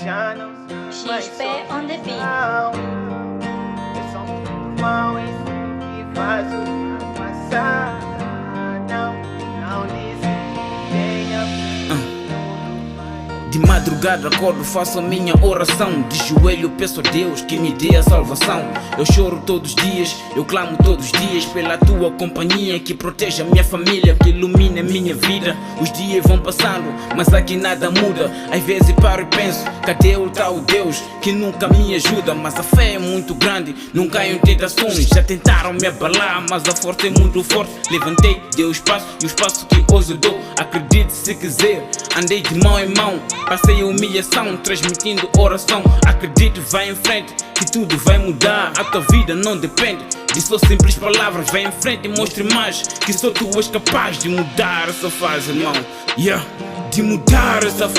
já não sou mais XP on the beat. Eu sou muito mal em si e faço passar. Não desistem. De madrugada acordo, faço a minha oração. De joelho peço a Deus que me dê a salvação. Eu choro todos os dias, eu clamo todos os dias pela tua companhia, que proteja a minha família, que ilumine a minha vida. Os dias vão passando, mas aqui nada muda. Às vezes paro e penso, cadê o tal Deus que nunca me ajuda? Mas a fé é muito grande, não caio em tentações. Já tentaram me abalar, mas a força é muito forte. Levantei, dei o espaço e o espaço que hoje eu dou. Acredite se quiser, andei de mão em mão. Passei a humilhação, transmitindo oração. Acredite, vai em frente, que tudo vai mudar. A tua vida não depende de só simples palavras. Vai em frente e mostre mais que só tu és capaz de mudar essa fase, irmão. De mudar essa fase.